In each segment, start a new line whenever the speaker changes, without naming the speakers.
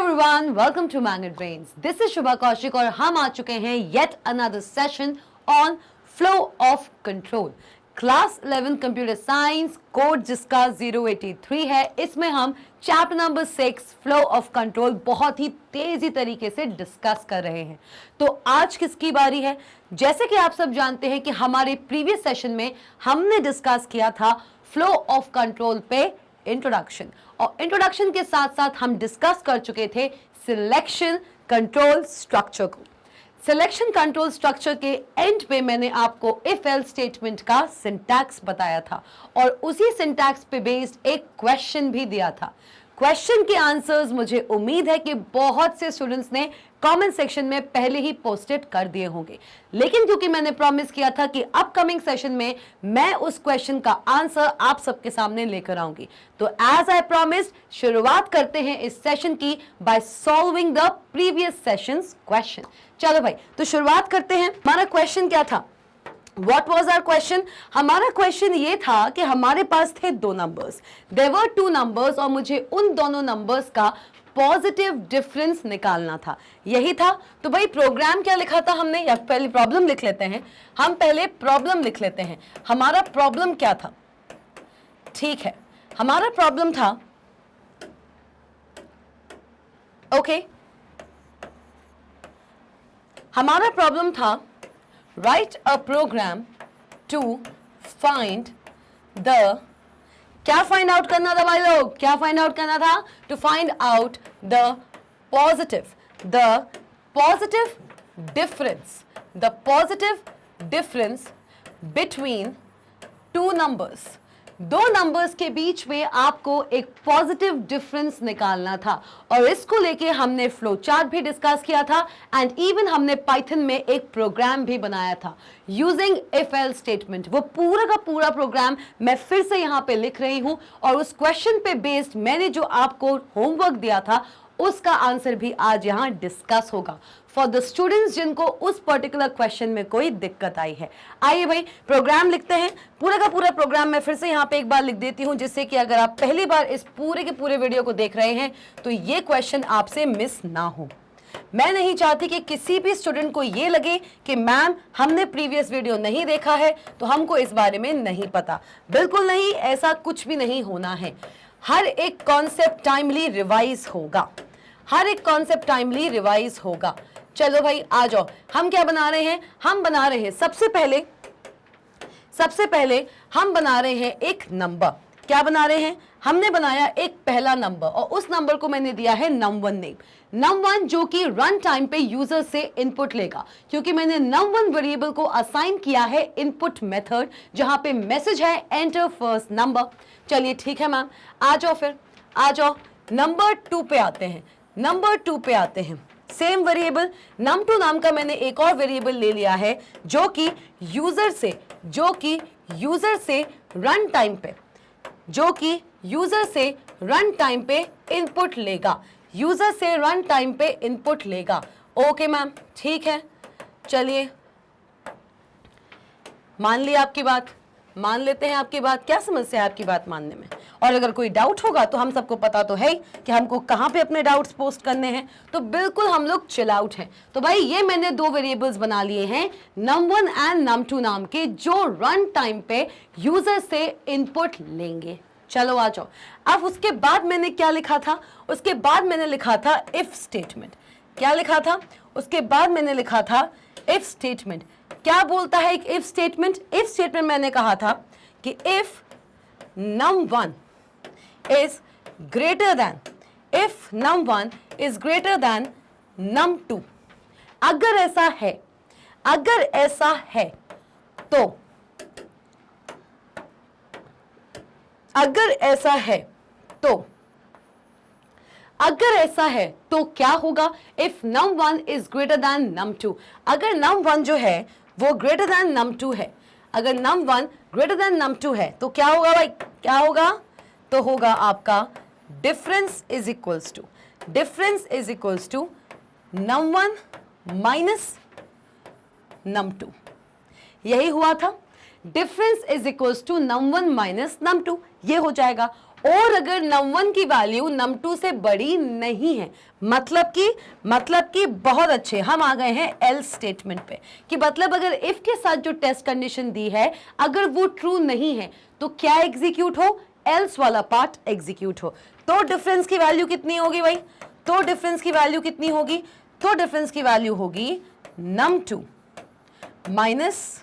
everyone, welcome to Magnet Brains. This is Shubha Kaushik और हम आ चुके हैं yet another session on flow of control. Class 11 computer science code जिसका 083 है, इसमें हम chapter number 6 flow of control बहुत ही तेजी तरीके से डिस्कस कर रहे हैं। तो आज किसकी बारी है? जैसे कि आप सब जानते हैं कि हमारे प्रीवियस सेशन में हमने डिस्कस किया था फ्लो ऑफ कंट्रोल पे इंट्रोडक्शन, और इंट्रोडक्शन के साथ साथ हम डिस्कस कर चुके थे सिलेक्शन कंट्रोल स्ट्रक्चर को। सिलेक्शन कंट्रोल स्ट्रक्चर के एंड पे मैंने आपको इफ एल्स स्टेटमेंट का सिंटैक्स बताया था और उसी सिंटैक्स पे बेस्ड एक क्वेश्चन भी दिया था। क्वेश्चन के आंसर्स मुझे उम्मीद है कि बहुत से स्टूडेंट्स ने कमेंट सेक्शन में पहले ही पोस्टेड कर दिए होंगे, लेकिन क्योंकि मैंने प्रॉमिस किया था कि अपकमिंग सेशन में मैं उस क्वेश्चन का आंसर आप सबके सामने लेकर आऊंगी, तो एज आई प्रॉमिस्ड शुरुआत करते हैं इस सेशन की by solving the previous sessions question. चलो भाई, तो शुरुआत करते हैं। हमारा क्वेश्चन क्या था? What was our question? हमारा क्वेश्चन ये था कि हमारे पास थे दो numbers, there were two numbers, और मुझे उन दोनों नंबर्स का पॉजिटिव डिफरेंस निकालना था, यही था। तो भाई प्रोग्राम क्या लिखा था हमने, या पहले प्रॉब्लम लिख लेते हैं। हम पहले प्रॉब्लम लिख लेते हैं। हमारा प्रॉब्लम क्या था? ठीक है, हमारा प्रॉब्लम था ओके हमारा प्रॉब्लम था write a program to find the, क्या फाइंड आउट करना था भाई लोग? क्या फाइंड आउट करना था? To find out the positive difference between two numbers. दो नंबर्स के बीच में आपको एक पॉजिटिव डिफरेंस निकालना था, और इसको लेके हमने फ्लो चार्ट भी डिस्कस किया था एंड इवन हमने पाइथन में एक प्रोग्राम भी बनाया था यूजिंग इफ एल्स स्टेटमेंट। वो पूरा का पूरा प्रोग्राम मैं फिर से यहाँ पे लिख रही हूँ, और उस क्वेश्चन पे बेस्ड मैंने जो आपको होमवर्क दिया था उसका आंसर भी आज यहाँ डिस्कस होगा फॉर द स्टूडेंट्स जिनको उस पर्टिकुलर क्वेश्चन में कोई दिक्कत आई है। आइए भाई प्रोग्राम लिखते हैं। पूरा का पूरा प्रोग्राम मैं फिर से यहाँ पे एक बार लिख देती हूँ, जिससे कि अगर आप पहली बार इस पूरे के पूरे वीडियो को देख रहे हैं तो ये क्वेश्चन आपसे मिस ना हो। मैं नहीं चाहती कि किसी भी स्टूडेंट को ये लगे कि मैम हमने प्रीवियस वीडियो नहीं देखा है तो हमको इस बारे में नहीं पता। बिल्कुल नहीं, ऐसा कुछ भी नहीं होना है। हर एक कॉन्सेप्ट टाइमली रिवाइज होगा, हर एक कॉन्सेप्ट टाइमली रिवाइज होगा। चलो भाई आ जाओ, हम क्या बना रहे हैं? हम बना रहे हैं सबसे पहले हम बना रहे हैं एक नंबर। क्या बना रहे हैं? हमने बनाया एक पहला नंबर, और उस नंबर को मैंने दिया है num1 नेम। num1 जो कि रन टाइम पे यूजर से इनपुट लेगा, क्योंकि मैंने num1 वेरिएबल को असाइन किया है इनपुट मेथड, जहां पे मैसेज है एंटर फर्स्ट नंबर। चलिए ठीक है मैम, आ जाओ फिर, आ जाओ नंबर 2 पे आते हैं। नंबर 2 पे आते हैं। सेम वेरिएबल num2 नाम का मैंने एक और वेरिएबल ले लिया है जो कि यूजर से रन टाइम पे इनपुट लेगा। ओके मैम, ठीक है, चलिए मान लिया आपकी बात, मान लेते हैं आपकी बात। क्या समस्या है आपकी बात मानने में? और अगर कोई डाउट होगा तो हम सबको पता तो है कि हमको कहाँ पे अपने डाउट्स पोस्ट करने हैं, तो बिल्कुल हम लोग चिल आउट हैं। तो भाई ये मैंने दो वेरिएबल्स बना लिए हैं num1 एंड num2 नाम के, जो रन टाइम पे यूजर से इनपुट लेंगे। चलो आ जाओ। अब उसके बाद मैंने क्या लिखा था? उसके बाद मैंने लिखा था इफ स्टेटमेंट। क्या लिखा था? उसके बाद मैंने लिखा था इफ स्टेटमेंट। क्या बोलता है एक इफ स्टेटमेंट? इफ स्टेटमेंट मैंने कहा था कि if num1 is greater than num2। अगर ऐसा है तो क्या होगा? If num1 is greater than num2, अगर num1 जो है वो greater than num2 है, अगर num1 greater than num2 है तो क्या होगा भाई? क्या होगा? तो होगा आपका difference is equals to num1 minus num2। यही हुआ था, difference is equals to num1 minus num2, ये हो जाएगा। और अगर num1 की वैल्यू num2 से बड़ी नहीं है, मतलब कि बहुत अच्छे, हम आ गए हैं एल्स स्टेटमेंट पे, कि मतलब अगर इफ के साथ जो टेस्ट कंडीशन दी है अगर वो ट्रू नहीं है तो क्या एग्जीक्यूट हो, एल्स वाला पार्ट एग्जीक्यूट हो। तो डिफरेंस की वैल्यू कितनी होगी भाई, तो डिफरेंस की वैल्यू कितनी होगी, तो डिफरेंस की वैल्यू होगी num2 माइनस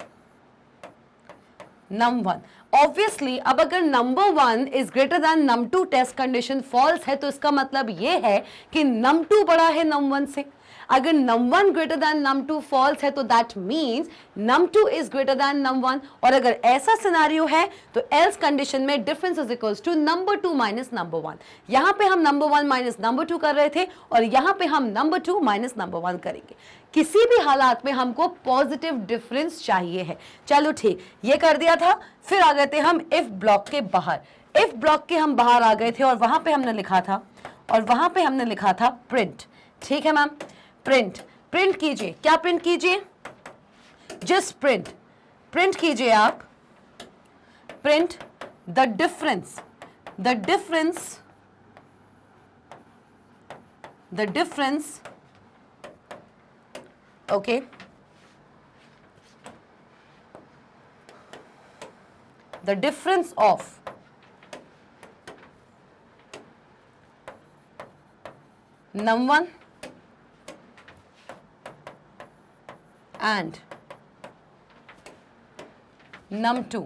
num1। ऑब्वियसली अब अगर num1 is greater than num2 test condition false है तो इसका मतलब ये है कि num2 बड़ा है num1 से। अगर num1 greater than num2 false है तो that means num2 is greater than num1। और अगर ऐसा सिनेरियो है तो एल्स कंडीशन में difference is equals to number 2 minus number 1। यहां पे हम नंबर 1 माइनस नंबर 2 कर रहे थे और यहां पे हम नंबर 2 माइनस नंबर 1 करेंगे। किसी भी हालात में हमको पॉजिटिव डिफरेंस चाहिए है। चलो ठीक, ये कर दिया था। फिर आ गए थे हम इफ ब्लॉक के बाहर। इफ ब्लॉक के हम बाहर आ गए थे और वहां पे हमने लिखा था प्रिंट। ठीक है मैम, प्रिंट कीजिए। क्या प्रिंट कीजिए, जस्ट प्रिंट कीजिए आप, print the difference okay, the difference of num1 and num2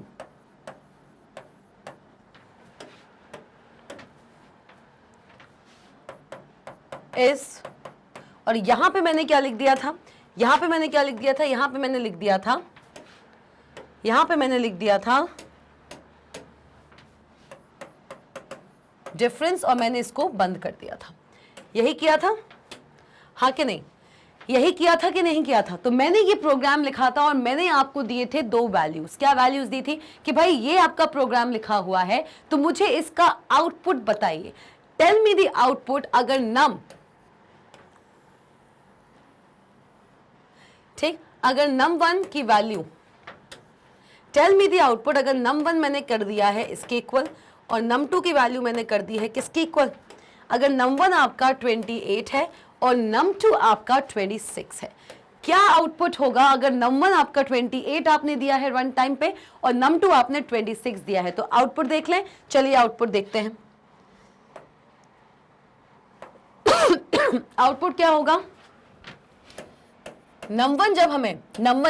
is, और यहां पे मैंने क्या लिख दिया था, यहां पे मैंने लिख दिया था डिफरेंस और मैंने इसको बंद कर दिया था। यही किया था, हाँ कि नहीं, यही किया था कि नहीं किया था। तो मैंने ये प्रोग्राम लिखा था और मैंने आपको दिए थे दो वैल्यूज। क्या वैल्यूज दी थी कि भाई ये आपका प्रोग्राम लिखा हुआ है तो मुझे इसका आउटपुट बताइए। टेल मी द आउटपुट अगर नम, ठीक, अगर num1 की value, tell me the output अगर num1 मैंने कर दिया है इसके इक्वल और num2 की वैल्यू मैंने कर दी है किसके इक्वल। अगर num1 आपका 28 है और num2 आपका 26 है, क्या आउटपुट होगा अगर num1 आपका 28 आपने दिया है रन टाइम पे और num2 आपने 26 दिया है। तो आउटपुट देख लें, चलिए आउटपुट देखते हैं। आउटपुट क्या होगा, num1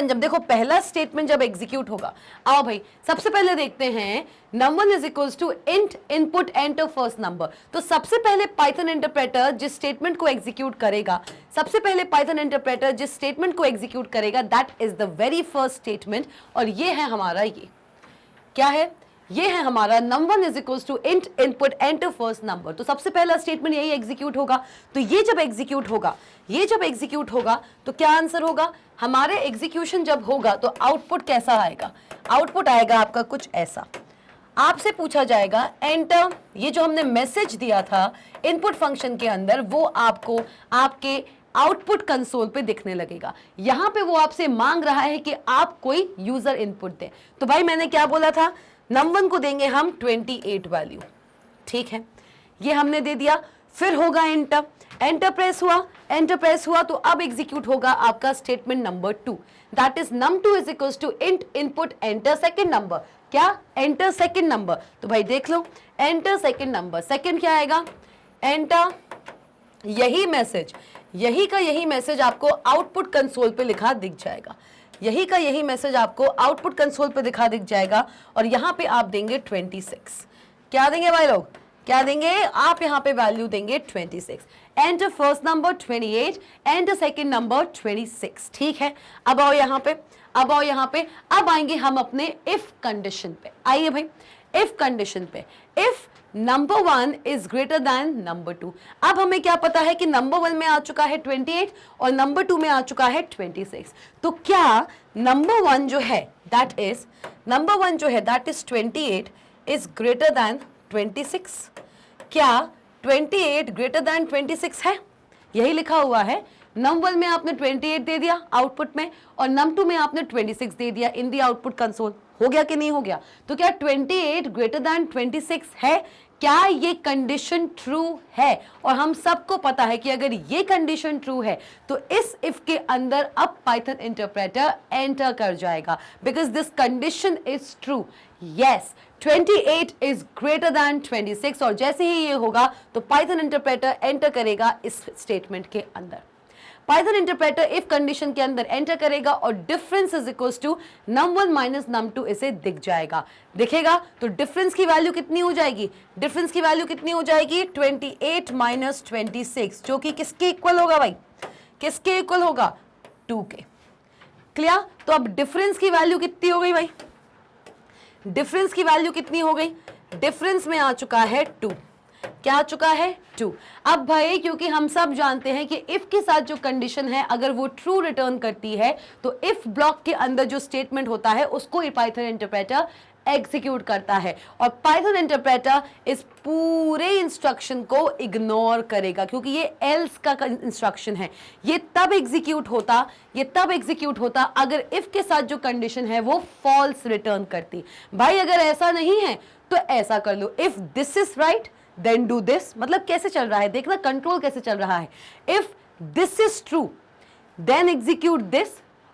जब देखो पहला स्टेटमेंट जब एग्जीक्यूट होगा, आओ भाई सबसे पहले देखते हैं num1 is equals to int input enter first number. तो सबसे पहले पाइथन इंटरप्रेटर जिस स्टेटमेंट को एग्जीक्यूट करेगा, that is the very first statement. और ये है हमारा, ये क्या है, ये है हमारा num1 is equals to int input enter first number. तो सबसे पहला स्टेटमेंट यही एग्जीक्यूट होगा। तो ये जब एग्जीक्यूट होगा तो क्या आंसर होगा, हमारे एग्जीक्यूशन जब होगा तो आउटपुट कैसा आएगा, आउटपुट आएगा आपका कुछ ऐसा। आपसे पूछा जाएगा एंटर, ये जो हमने मैसेज दिया था इनपुट फंक्शन के अंदर वो आपको आपके आउटपुट कंसोल पे दिखने लगेगा। यहां पे वो आपसे मांग रहा है कि आप कोई यूजर इनपुट दें। तो भाई मैंने क्या बोला था, num1 को देंगे हम 28 वैल्यू, ठीक है, ये हमने दे दिया। फिर होगा एंटर प्रेस हुआ तो अब एग्जीक्यूट होगा आपका statement number 2, that is num2 is equals to int input enter second number. क्या, एंटर सेकंड नंबर। तो भाई देख लो, एंटर सेकंड नंबर, सेकंड क्या आएगा, एंटर, यही मैसेज आपको आउटपुट कंसोल पे लिखा दिख जाएगा, यही मैसेज आपको आउटपुट कंसोल पे दिख जाएगा। और यहां पे आप देंगे 26। क्या देंगे भाई लोग, क्या देंगे आप, यहां पे वैल्यू देंगे 26। Enter first number 28, enter second number 26, ठीक है। अब आओ यहां पे, अब आएंगे हम अपने इफ कंडीशन पे। आइए भाई, इफ कंडीशन पे, if number 1 is greater then number 2। अब हमें क्या पता है कि नंबर 1 में आ चुका है 28 और नंबर 2 में आ चुका है 26। तो क्या नंबर 1 जो है that is 28 is greater then 26। क्या 28 ग्रेटर देन 26 है, यही लिखा हुआ है। num1 में आपने 28 दे दिया आउटपुट में और num2 में आपने 26 दे दिया इन दी आउटपुट कंसोल। हो गया कि नहीं हो गया। तो क्या 28 ग्रेटर देन 26 है क्या ये कंडीशन ट्रू है? और हम सबको पता है कि अगर ये कंडीशन ट्रू है तो इस इफ के अंदर अब पाइथन इंटरप्रेटर एंटर कर जाएगा, because this condition is true. Yes, 28 is greater then 26, और जैसे ही ये होगा तो पाइथन इंटरप्रेटर एंटर करेगा इस स्टेटमेंट के अंदर। पाइथन इंटरप्रेटर इफ कंडीशन के अंदर एंटर करेगा और difference is equals to num1 minus num2 इसे दिख जाएगा, दिखेगा। तो डिफरेंस की वैल्यू कितनी हो जाएगी? डिफरेंस की वैल्यू कितनी हो जाएगी? 28 माइनस 26, जो कि किसके इक्वल होगा भाई? किसके इक्वल होगा? 2 के। क्लियर? तो अब डिफरेंस की वैल्यू कितनी हो गई भाई? डिफरेंस की वैल्यू कितनी हो गई? डिफरेंस में आ चुका है 2। क्या आ चुका है? 2। अब भाई क्योंकि हम सब जानते हैं कि इफ के साथ जो कंडीशन है अगर वो ट्रू रिटर्न करती है तो इफ ब्लॉक के अंदर जो स्टेटमेंट होता है उसको पाइथन इंटरप्रेटर एग्जीक्यूट करता है, और पाइथन इंटरप्रेटर इस पूरे इंस्ट्रक्शन को इग्नोर करेगा क्योंकि ये एल्स का इंस्ट्रक्शन है। ये तब एग्जीक्यूट होता अगर इफ के साथ जो कंडीशन है वो फॉल्स रिटर्न करती। भाई अगर ऐसा नहीं है तो ऐसा कर लो, if this is right then do this. मतलब कैसे चल रहा है देखना, कंट्रोल कैसे चल रहा है। If this is true then execute this,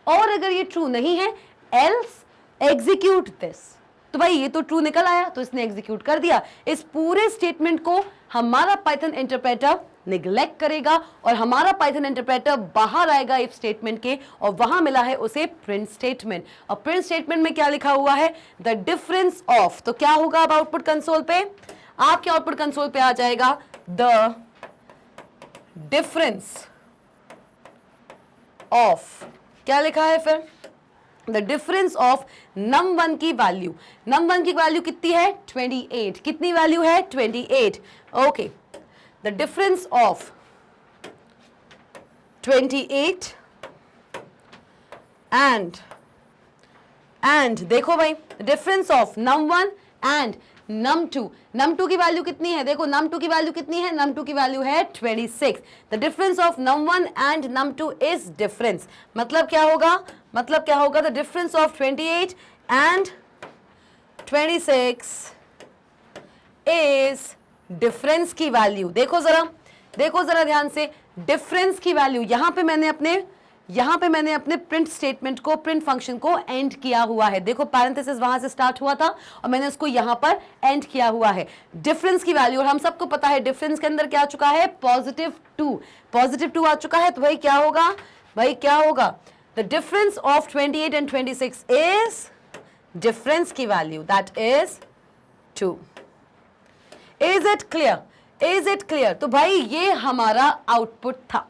और अगर ये ट्रू नहीं है एल्स एग्जीक्यूट दिस। तो भाई ये तो ट्रू निकल आया तो इसने एग्जीक्यूट कर दिया। इस पूरे स्टेटमेंट को हमारा पाइथन इंटरप्रेटर निग्लेक्ट करेगा और हमारा पाइथन इंटरप्रेटर बाहर आएगा इफ स्टेटमेंट के, और वहां मिला है उसे प्रिंट स्टेटमेंट। और प्रिंट स्टेटमेंट में क्या लिखा हुआ है? The difference of. तो क्या होगा अब आउटपुट कंसोल पे? आपके आउटपुट कंसोल पे आ जाएगा द डिफरेंस ऑफ। क्या लिखा है फिर? द डिफरेंस ऑफ num1 की वैल्यू। num1 की वैल्यू कितनी है? 28। कितनी वैल्यू है? 28। Okay, the difference of 28 and देखो भाई difference of num1 and num2। num2 की वैल्यू कितनी है? देखो num2 की वैल्यू कितनी है? num2 की वैल्यू है 26। The difference of num1 and num2 is difference. मतलब क्या होगा? The difference of 28 and 26 is difference की वैल्यू। देखो जरा ध्यान से, डिफरेंस की वैल्यू यहां पे मैंने अपने प्रिंट स्टेटमेंट को, प्रिंट फंक्शन को एंड किया हुआ है। देखो पैरेंथेसिस वहां से स्टार्ट हुआ था और मैंने इसको यहां पर एंड किया हुआ है। डिफरेंस की वैल्यू, और हम सबको पता है डिफरेंस के अंदर क्या आ चुका है? +2 आ चुका है। तो भाई क्या होगा? The difference of 28 and 26 is difference की value, that is 2। Is it clear? तो भाई ये हमारा आउटपुट था।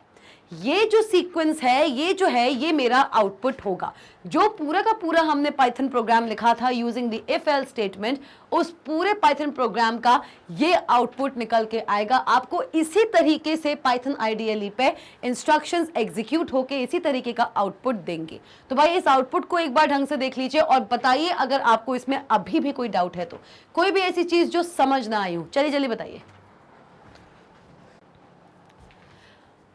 ये जो सीक्वेंस है ये मेरा आउटपुट होगा। जो पूरा का पूरा हमने पाइथन प्रोग्राम लिखा था using the if else statement, उस पूरे पाइथन प्रोग्राम का ये आउटपुट निकल के आएगा। आपको इसी तरीके से पाइथन आईडीएलई पे इंस्ट्रक्शंस एग्जीक्यूट होके इसी तरीके का आउटपुट देंगे। तो भाई इस आउटपुट को एक बार ढंग से देख लीजिए और बताइए अगर आपको इसमें अभी भी कोई डाउट है तो, कोई भी ऐसी चीज जो समझ ना आई हो। चलिए जल्दी बताइए।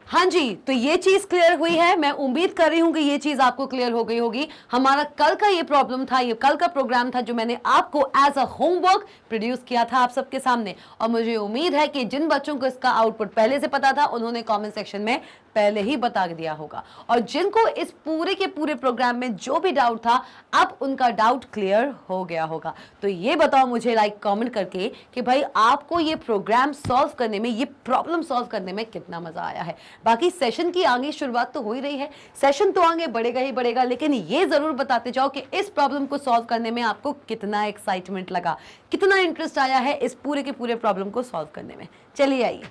हाँ जी, तो ये चीज क्लियर हुई है। मैं उम्मीद कर रही हूं कि ये चीज आपको क्लियर हो गई होगी। हमारा कल का ये प्रॉब्लम था, ये कल का प्रोग्राम था जो मैंने आपको एज अ होमवर्क प्रोड्यूस किया था आप सबके सामने, और मुझे उम्मीद है कि जिन बच्चों को इसका आउटपुट पहले से पता था उन्होंने कमेंट सेक्शन में पहले ही बता दिया होगा, और जिनको इस पूरे के पूरे प्रोग्राम में जो भी डाउट था अब उनका डाउट क्लियर हो गया होगा। तो ये बताओ मुझे लाइक कमेंट करके कि भाई आपको ये प्रोग्राम सॉल्व करने में, ये प्रॉब्लम सॉल्व करने में कितना मजा आया है। बाकी सेशन की आगे शुरुआत तो हो ही रही है, सेशन तो आगे बढ़ेगा ही बढ़ेगा, लेकिन ये जरूर बताते जाओ कि इस प्रॉब्लम को सॉल्व करने में आपको कितना एक्साइटमेंट लगा, कितना इंटरेस्ट आया है इस पूरे के पूरे प्रॉब्लम को सॉल्व करने में। चलिए आइए,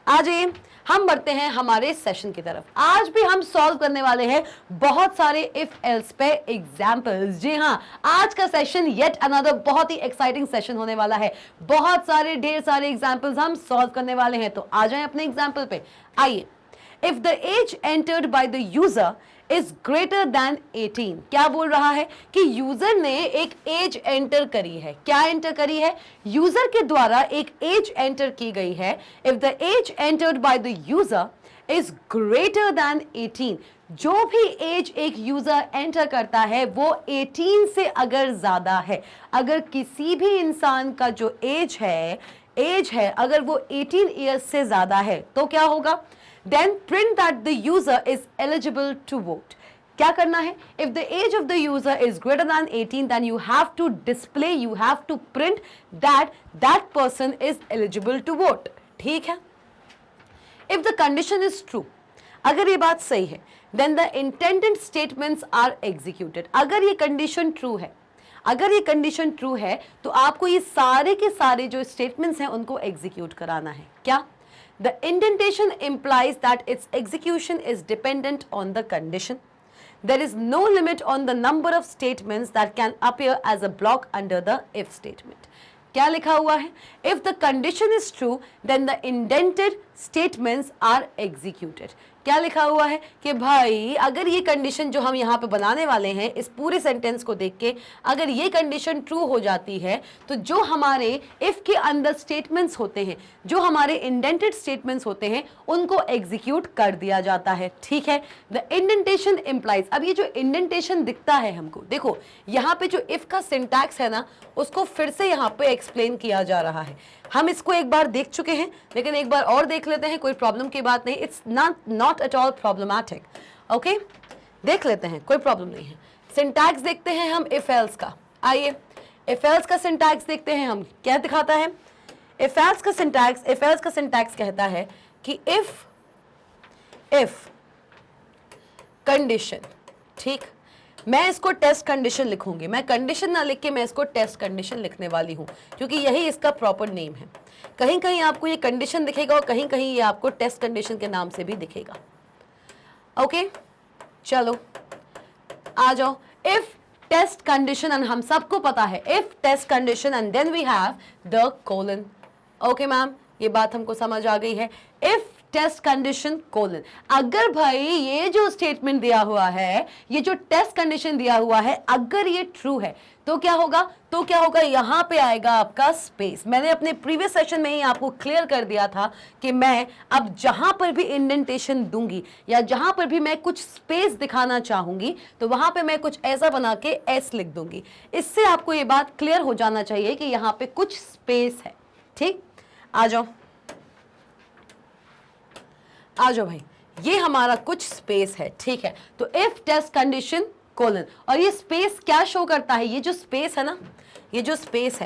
आ जाइए, हम बढ़ते हैं हमारे सेशन की तरफ। आज भी हम सॉल्व करने वाले हैं बहुत सारे इफ एल्स पे एग्जांपल्स। जी हाँ, आज का सेशन येट अनदर बहुत ही एक्साइटिंग सेशन होने वाला है। बहुत सारे ढेर सारे एग्जांपल्स हम सॉल्व करने वाले हैं। तो आ जाएं अपने एग्जांपल पे। आइए, if the age entered by the user is greater than 18। क्या बोल रहा है कि यूजर ने एक एज एंटर करी है। क्या एंटर करी है? यूजर के द्वारा एक एज एंटर की गई है। If the age entered by the user is greater than 18, जो भी एज एक यूजर एंटर करता है वो 18 से अगर ज्यादा है, अगर किसी भी इंसान का जो एज है एज है अगर वो 18 ईयर्स से ज्यादा है तो क्या होगा, then print that the user is eligible to vote. क्या करना है, if the age of the user is greater than 18 then you have to display, you have to print that that person is eligible to vote. ठीक है, if the condition is true, अगर ये बात सही है, then the intended statements are executed. अगर ये condition true है, अगर ये कंडीशन ट्रू है तो आपको ये सारे के सारे जो स्टेटमेंट्स हैं उनको एग्जीक्यूट कराना है। क्या, the indentation implies that its execution is dependent on the condition. There is no limit on the number of statements that can appear as a block under the if statement. क्या लिखा हुआ है, if the condition is true then the indented statements are executed। क्या लिखा हुआ है कि भाई अगर ये कंडीशन जो हम यहाँ पे बनाने वाले हैं इस पूरे सेंटेंस को देख के, अगर ये कंडीशन ट्रू हो जाती है तो जो हमारे इफ के अंदर स्टेटमेंट्स होते हैं, जो हमारे इंडेंटेड स्टेटमेंट्स होते हैं, उनको एग्जीक्यूट कर दिया जाता है। ठीक है, द इंडेंटेशन इम्प्लाइज, अब ये जो इंडेंटेशन दिखता है हमको, देखो यहाँ पे जो इफ का सिंटैक्स है ना उसको फिर से यहाँ पे एक्सप्लेन किया जा रहा है। हम इसको एक बार देख चुके हैं लेकिन एक बार और देख लेते हैं, कोई प्रॉब्लम की बात नहीं, it's not at all problematic. Okay, देख लेते हैं, कोई प्रॉब्लम नहीं है। सिंटैक्स देखते हैं हम इफ एल्स का, आइए इफ एल्स का सिंटैक्स देखते हैं हम, क्या दिखाता है इफ एल्स का सिंटैक्स कहता है कि इफ कंडीशन, ठीक, मैं इसको टेस्ट कंडीशन लिखूंगी, मैं कंडीशन ना लिख के मैं इसको टेस्ट कंडीशन लिखने वाली हूं क्योंकि यही इसका प्रॉपर नेम है। कहीं कहीं आपको ये कंडीशन दिखेगा और कहीं कहीं ये आपको टेस्ट कंडीशन के नाम से भी दिखेगा। ओके, चलो आ जाओ। इफ टेस्ट कंडीशन, एंड हम सबको पता है if test condition and then we have the colon. Okay ma'am, ये बात हमको समझ आ गई है। इफ टेस्ट कंडीशन कोलन, अगर भाई ये जो स्टेटमेंट दिया हुआ है, ये जो टेस्ट कंडीशन दिया हुआ है, अगर ये ट्रू है तो क्या होगा, यहां पे आएगा आपका स्पेस। मैंने अपने प्रीवियस सेशन में ही आपको क्लियर कर दिया था कि मैं अब जहां पर भी इंडेंटेशन दूंगी या जहां पर भी मैं कुछ स्पेस दिखाना चाहूंगी तो वहां पे मैं कुछ ऐसा बना के एस लिख दूंगी। इससे आपको ये बात क्लियर हो जाना चाहिए कि यहां पे कुछ स्पेस है। ठीक, आ जाओ भाई, ये हमारा कुछ स्पेस है। ठीक है, तो इफ टेस्ट कंडीशन कोलन, और ये स्पेस क्या शो करता है, ये जो स्पेस है ना, ये जो स्पेस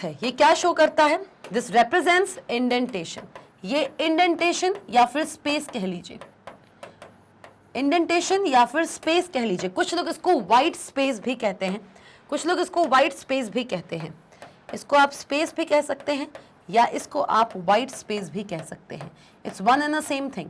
है, ये क्या शो करता है, दिस रिप्रेजेंट्स इंडेंटेशन। ये इंडेंटेशन या फिर स्पेस कह लीजिए, इंडेंटेशन या फिर स्पेस कह लीजिए। कुछ लोग इसको व्हाइट स्पेस भी कहते हैं, इसको आप स्पेस भी कह सकते हैं या इसको आप व्हाइट स्पेस भी कह सकते हैं। It's one and the same thing.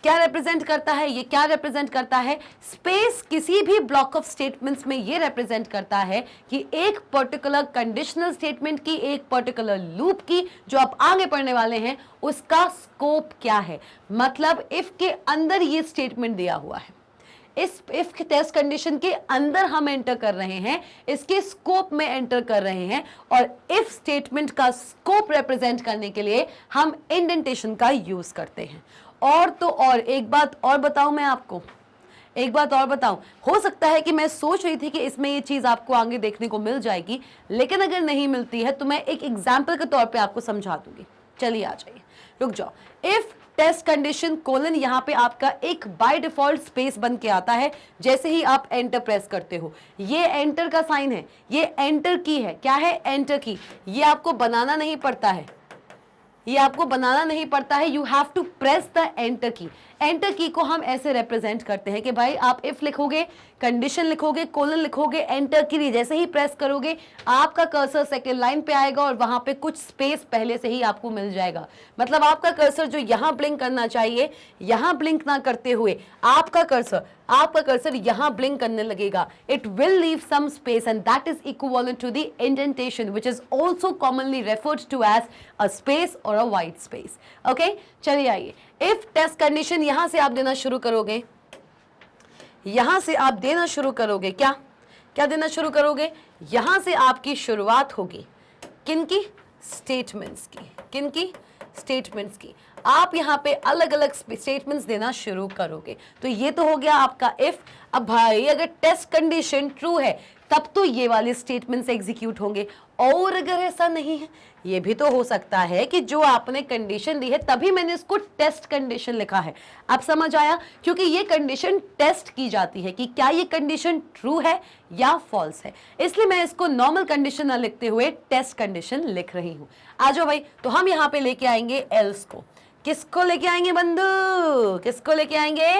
क्या रिप्रेजेंट करता है ये, क्या रिप्रेजेंट करता है, स्पेस किसी भी ब्लॉक ऑफ स्टेटमेंट्स में ये रिप्रेजेंट करता है कि एक पर्टिकुलर कंडीशनल स्टेटमेंट की, एक पर्टिकुलर लूप की जो आप आगे पढ़ने वाले हैं उसका स्कोप क्या है। मतलब इफ के अंदर ये स्टेटमेंट दिया हुआ है, इस इफ टेस्ट कंडीशन के अंदर हम एंटर कर रहे हैं, इसके स्कोप में एंटर कर रहे हैं, और इफ स्टेटमेंट का स्कोप रिप्रेजेंट करने के लिए हम इंडेंटेशन का यूज करते हैं। और तो और एक बात और बताऊं मैं आपको, हो सकता है कि मैं सोच रही थी कि इसमें ये चीज आपको आगे देखने को मिल जाएगी, लेकिन अगर नहीं मिलती है तो मैं एक एग्जाम्पल के तौर पे आपको समझा दूंगी। चलिए आ जाइए, रुक जाओ। इफ टेस्ट कंडीशन कोलन, यहाँ पे आपका एक बाय डिफॉल्ट स्पेस बन के आता है जैसे ही आप एंटर प्रेस करते हो। ये एंटर का साइन है, ये एंटर की है। क्या है, एंटर की। ये आपको बनाना नहीं पड़ता है, you have to press the enter key. Enter key को हम ऐसे रिप्रेजेंट करते हैं कि भाई आप इफ लिखोगे, कंडीशन लिखोगे, कोलन लिखोगे, एंटर की जैसे ही प्रेस करोगे आपका कर्सर सेकंड लाइन पे आएगा और वहां पे कुछ स्पेस पहले से ही आपको मिल जाएगा। मतलब आपका कर्सर जो यहां ब्लिंक करना चाहिए, यहां ब्लिंक ना करते हुए आपका कर्सर यहां ब्लिंक करने लगेगा। It will leave some space and that is equivalent to the indentation which is also commonly referred to as a space और अ व्हाइट स्पेस। ओके, चलिए आइए। इफ टेस्ट कंडीशन यहां से आप देना शुरू करोगे, क्या देना शुरू करोगे, यहां से आपकी शुरुआत होगी किनकी, स्टेटमेंट्स की। आप यहाँ पे अलग अलग स्टेटमेंट्स देना शुरू करोगे। तो ये तो हो गया आपका इफ। अब भाई अगर टेस्ट कंडीशन ट्रू है तब तो ये वाले स्टेटमेंट्स एग्जीक्यूट होंगे, और अगर ऐसा नहीं है, ये भी तो हो सकता है कि जो आपने कंडीशन दी है तभी मैंने इसको टेस्ट कंडीशन लिखा है। अब समझ आया, क्योंकि ये कंडीशन टेस्ट की जाती है कि क्या ये कंडीशन ट्रू है या फॉल्स है, इसलिए मैं इसको नॉर्मल कंडीशन ना लिखते हुए टेस्ट कंडीशन लिख रही हूं। आ जाओ भाई, तो हम यहां पे लेके आएंगे एल्स को। किसको लेके आएंगे बंधु, किसको लेके आएंगे?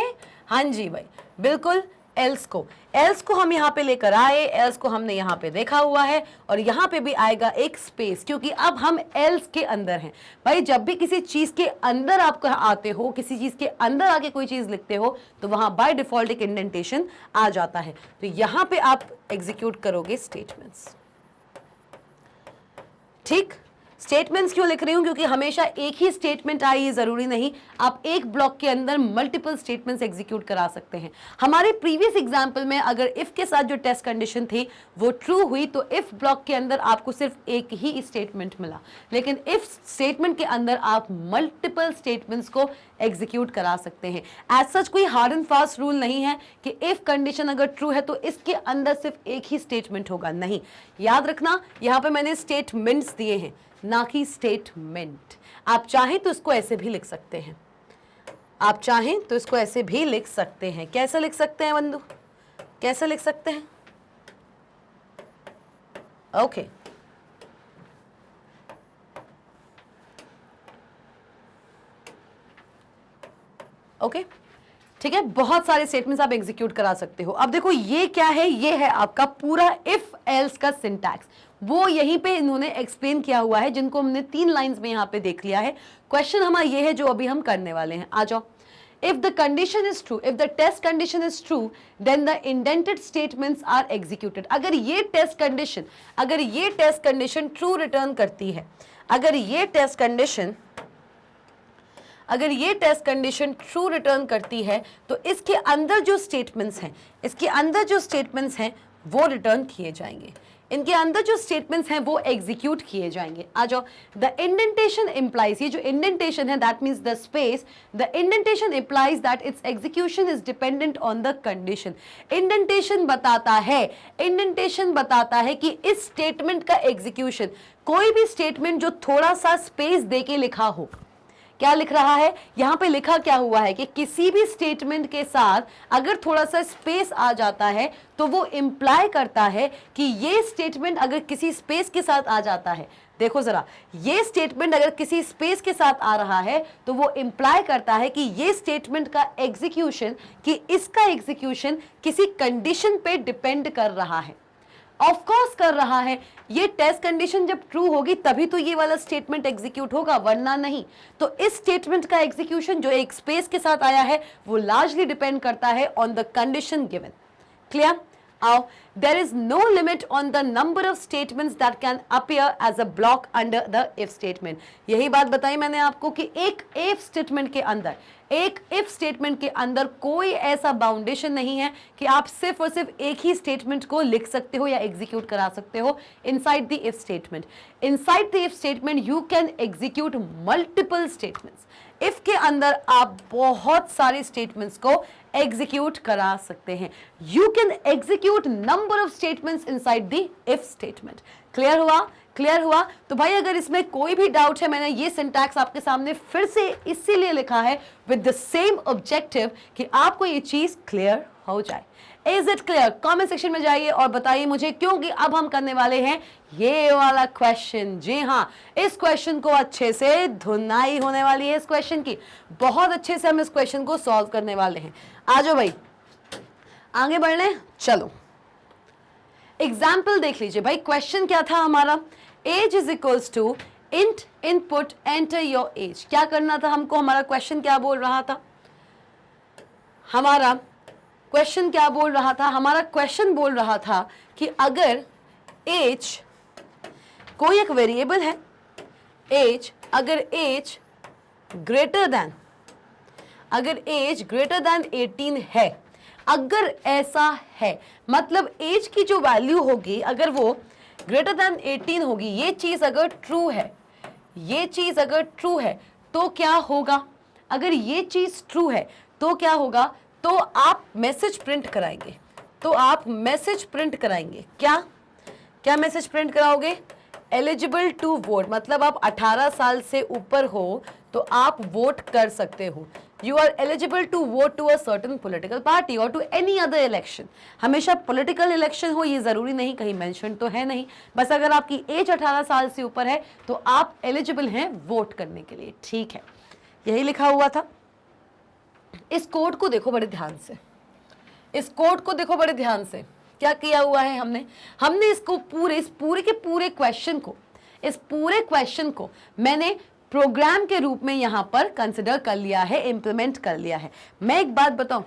हाँ जी भाई, बिल्कुल एल्स को। एल्स को हम यहाँ पे लेकर आए, एल्स को हमने यहाँ पे देखा हुआ है, और यहाँ पे भी आएगा एक स्पेस, क्योंकि अब हम एल्स के अंदर हैं। भाई जब भी किसी चीज के अंदर आप आते हो, किसी चीज के अंदर आके कोई चीज लिखते हो, तो वहां बाय डिफॉल्ट एक इंडेंटेशन आ जाता है। तो यहाँ पे आप एग्जीक्यूट करोगे स्टेटमेंट्स। ठीक, स्टेटमेंट्स क्यों लिख रही हूं? क्योंकि हमेशा एक ही स्टेटमेंट आए ये जरूरी नहीं, आप एक ब्लॉक के अंदर मल्टीपल स्टेटमेंट्स एग्जीक्यूट करा सकते हैं। हमारे प्रीवियस एग्जांपल में अगर इफ के साथ जो टेस्ट कंडीशन थी वो ट्रू हुई तो इफ ब्लॉक के अंदर आपको सिर्फ एक ही स्टेटमेंट मिला, लेकिन इफ स्टेटमेंट के अंदर आप मल्टीपल स्टेटमेंट्स को एग्जीक्यूट करा सकते हैं। एज सच कोई हार्ड एंड फास्ट रूल नहीं है कि इफ कंडीशन अगर ट्रू है तो इसके अंदर सिर्फ एक ही स्टेटमेंट होगा, नहीं। याद रखना, यहां पे मैंने स्टेटमेंट्स दिए हैं, ना कि स्टेटमेंट। आप चाहें तो इसको ऐसे भी लिख सकते हैं, आप चाहें तो इसको ऐसे भी लिख सकते हैं। कैसे लिख सकते हैं बंधु, कैसे लिख सकते हैं? ओके, ओके, ठीक है। बहुत सारे स्टेटमेंट्स आप एग्जीक्यूट करा सकते हो। अब देखो ये क्या है, ये है आपका पूरा इफ एल्स का सिंटैक्स। वो यहीं पे इन्होंने एक्सप्लेन किया हुआ है, जिनको हमने 3 लाइंस में यहाँ पे देख लिया है। क्वेश्चन हमारा ये है जो अभी हम करने वाले हैं। आ जाओ। If the condition is true, if the test condition is true, then the indented statements are executed. अगर ये टेस्ट कंडीशन ट्रू रिटर्न करती है, अगर ये टेस्ट कंडीशन ट्रू रिटर्न करती है, तो इसके अंदर जो स्टेटमेंट्स हैं वो रिटर्न किए जाएंगे, इनके अंदर जो स्टेटमेंट्स हैं वो एग्जीक्यूट किए जाएंगे। आ जाओ। द इंडेंटेशन इंप्लाइज, ये जो इंडेंटेशन है that means the space, the indentation implies that it's execution is dependent on the condition. Indentation बताता है कि इस स्टेटमेंट का एग्जीक्यूशन, कोई भी स्टेटमेंट जो थोड़ा सा स्पेस देके लिखा हो, क्या लिख रहा है यहां पे? लिखा क्या हुआ है कि किसी भी स्टेटमेंट के साथ अगर थोड़ा सा स्पेस आ जाता है तो वो इंप्लाई करता है कि ये स्टेटमेंट अगर किसी स्पेस के साथ आ जाता है, देखो जरा, ये स्टेटमेंट अगर किसी स्पेस के साथ आ रहा है तो वो इंप्लाई करता है कि ये स्टेटमेंट का एग्जीक्यूशन, कि इसका एग्जीक्यूशन किसी कंडीशन पे डिपेंड कर रहा है। ऑफ कोर्स कर रहा है। ये टेस्ट कंडीशन जब ट्रू होगी तभी तो ये वाला स्टेटमेंट एग्जीक्यूट होगा, वरना नहीं। तो इस स्टेटमेंट का एग्जीक्यूशन जो एक स्पेस के साथ आया है वो लार्जली डिपेंड करता है on the condition given. Clear? आओ। There is no limit on the number of statements that can appear as a block under the if statement. यही बात बताई मैंने आपको कि एक if statement के अंदर कोई ऐसा बाउंडेशन नहीं है कि आप सिर्फ और सिर्फ एक ही स्टेटमेंट को लिख सकते हो या एग्जीक्यूट करा सकते हो inside the if statement. Inside the if statement you can execute multiple statements. If के अंदर आप बहुत सारे स्टेटमेंट्स को एग्जीक्यूट करा सकते हैं। You can execute number of statements inside the if statement. Clear हुआ? तो भाई अगर इसमें कोई भी डाउट है, मैंने ये सिंटैक्स आपके सामने फिर से इसीलिए लिखा है विद द सेम ऑब्जेक्टिव कि आपको ये चीज क्लियर हो जाए। Is it clear? Comment section में जाइए और बताइए मुझे, क्योंकि अब हम करने वाले हैं ये वाला क्वेश्चन। जी हाँ, इस क्वेश्चन को अच्छे से धुनाई होने वाली है, इस क्वेश्चन की बहुत अच्छे से हम इस क्वेश्चन को सॉल्व करने वाले हैं। आ जाओ भाई, आगे बढ़ने चलो। एग्जाम्पल देख लीजिए भाई। क्वेश्चन क्या था हमारा? Age is equals to int input enter your age. क्या करना था हमको? हमारा क्वेश्चन क्या बोल रहा था? हमारा क्वेश्चन बोल रहा था कि अगर एज कोई एक वेरिएबल है, अगर एज ग्रेटर देन 18 है, अगर ऐसा है, मतलब एज की जो वैल्यू होगी अगर वो ग्रेटर देन 18 होगी, ये चीज अगर ट्रू है, तो क्या होगा, अगर ये चीज ट्रू है तो क्या होगा, तो आप मैसेज प्रिंट कराएंगे, तो आप मैसेज प्रिंट कराएंगे, क्या क्या मैसेज प्रिंट कराओगे, एलिजिबल टू वोट, मतलब आप 18 साल से ऊपर हो तो आप वोट कर सकते हो, you are eligible to vote to a certain political party और टू एनी अदर इलेक्शन। हमेशा पॉलिटिकल इलेक्शन हो ये जरूरी नहीं, कहीं मेंशन तो है नहीं, बस अगर आपकी एज 18 साल से ऊपर है तो आप एलिजिबल हैं वोट करने के लिए, ठीक है, यही लिखा हुआ था। इस कोड को देखो बड़े ध्यान से, इस कोड को देखो बड़े ध्यान से, क्या किया हुआ है हमने इसको इस पूरे क्वेश्चन को, इस पूरे क्वेश्चन को मैंने प्रोग्राम के रूप में यहां पर कंसिडर कर लिया है, इंप्लीमेंट कर लिया है। मैं एक बात बताऊं,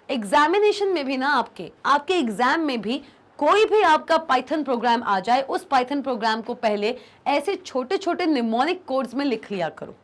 एग्जामिनेशन में भी ना, आपके एग्जाम में भी कोई भी आपका पाइथन प्रोग्राम आ जाए, उस पाइथन प्रोग्राम को पहले ऐसे छोटे छोटे निमोनिक कोड्स में लिख लिया करो।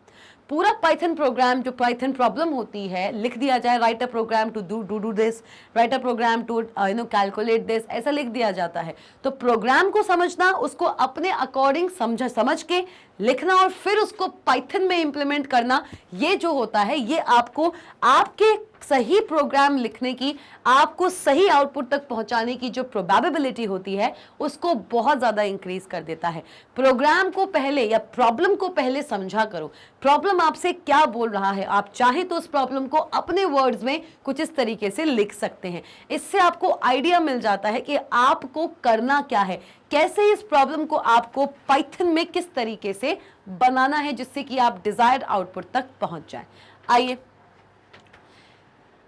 पूरा पाइथन प्रोग्राम, जो पाइथन प्रॉब्लम होती है, लिख दिया जाए, write a program to do this, write a program to calculate this, ऐसा लिख दिया जाता है। तो प्रोग्राम को समझना, उसको अपने अकॉर्डिंग समझ के लिखना और फिर उसको पाइथन में इंप्लीमेंट करना, ये जो होता है ये आपको आपके सही प्रोग्राम लिखने की, आपको सही आउटपुट तक पहुंचाने की जो प्रोबेबिलिटी होती है उसको बहुत ज्यादा इंक्रीज कर देता है। प्रोग्राम को पहले या प्रॉब्लम को पहले समझा करो, प्रॉब्लम आपसे क्या बोल रहा है, आप चाहे तो उस प्रॉब्लम को अपने वर्ड्स में कुछ इस तरीके से लिख सकते हैं। इससे आपको आइडिया मिल जाता है कि आपको करना क्या है, कैसे इस प्रॉब्लम को आपको पाइथन में किस तरीके से बनाना है जिससे कि आप डिजायर्ड आउटपुट तक पहुंच जाए। आइए,